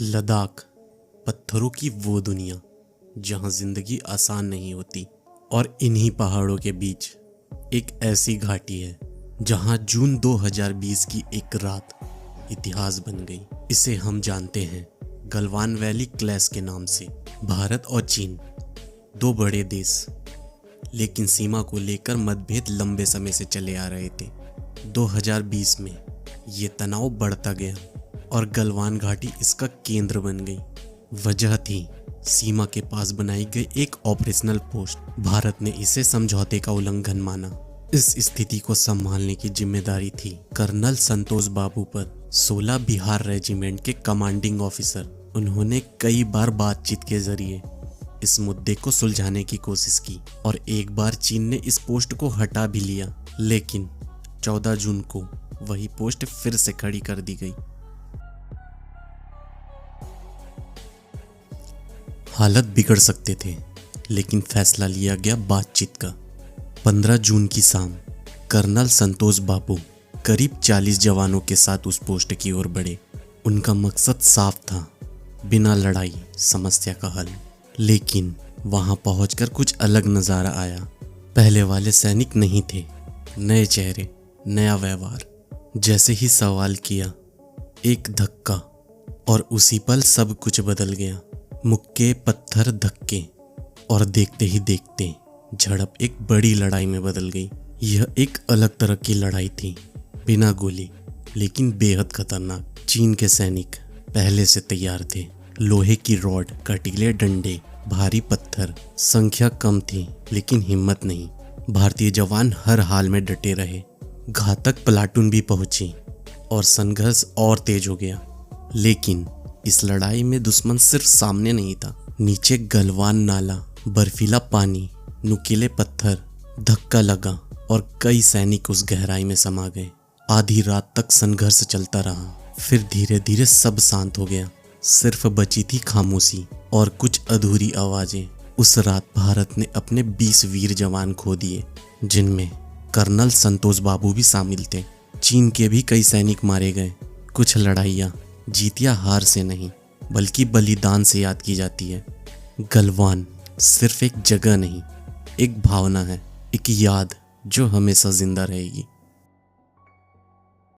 लद्दाख, पत्थरों की वो दुनिया जहां जिंदगी आसान नहीं होती। और इन्हीं पहाड़ों के बीच एक ऐसी घाटी है जहां जून 2020 की एक रात इतिहास बन गई। इसे हम जानते हैं गलवान वैली क्लैश के नाम से। भारत और चीन, दो बड़े देश, लेकिन सीमा को लेकर मतभेद लंबे समय से चले आ रहे थे। 2020 में ये तनाव बढ़ता गया और गलवान घाटी इसका केंद्र बन गई। वजह थी सीमा के पास बनाई गई एक ऑपरेशनल पोस्ट। भारत ने इसे समझौते का उल्लंघन माना। इस स्थिति को संभालने की जिम्मेदारी थी कर्नल संतोष बाबू पर, 16 बिहार रेजिमेंट के कमांडिंग ऑफिसर। उन्होंने कई बार बातचीत के जरिए इस मुद्दे को सुलझाने की कोशिश की और एक बार चीन ने इस पोस्ट को हटा भी लिया, लेकिन 14 जून को वही पोस्ट फिर से खड़ी कर दी गई। हालत बिगड़ सकते थे, लेकिन फैसला लिया गया बातचीत का। 15 जून की शाम कर्नल संतोष बाबू करीब 40 जवानों के साथ उस पोस्ट की ओर बढ़े। उनका मकसद साफ था, बिना लड़ाई समस्या का हल। लेकिन वहां पहुंचकर कुछ अलग नजारा आया। पहले वाले सैनिक नहीं थे, नए चेहरे, नया व्यवहार। जैसे ही सवाल किया, एक धक्का और उसी पल सब कुछ बदल गया। मुक्के, पत्थर, धक्के और देखते ही देखते झड़प एक बड़ी लड़ाई में बदल गई। यह एक अलग तरह की लड़ाई थी, बिना गोली लेकिन बेहद खतरनाक। चीन के सैनिक पहले से तैयार थे, लोहे की रॉड, कटीले डंडे, भारी पत्थर। संख्या कम थी लेकिन हिम्मत नहीं। भारतीय जवान हर हाल में डटे रहे। घातक प्लाटून भी पहुंची और संघर्ष और तेज हो गया। लेकिन इस लड़ाई में दुश्मन सिर्फ सामने नहीं था, नीचे गलवान नाला, बर्फीला पानी, नुकीले पत्थर। धक्का लगा और कई सैनिक उस गहराई में समा गए। आधी रात तक संघर्ष चलता रहा, फिर धीरे धीरे सब शांत हो गया। सिर्फ बची थी खामोशी और कुछ अधूरी आवाजें। उस रात भारत ने अपने 20 वीर जवान खो दिए, जिनमें कर्नल संतोष बाबू भी शामिल थे। चीन के भी कई सैनिक मारे गए। कुछ लड़ाइयाँ जीत या हार से नहीं, बल्कि बलिदान से याद की जाती है। गलवान सिर्फ एक जगह नहीं, एक भावना है, एक याद जो हमेशा जिंदा रहेगी।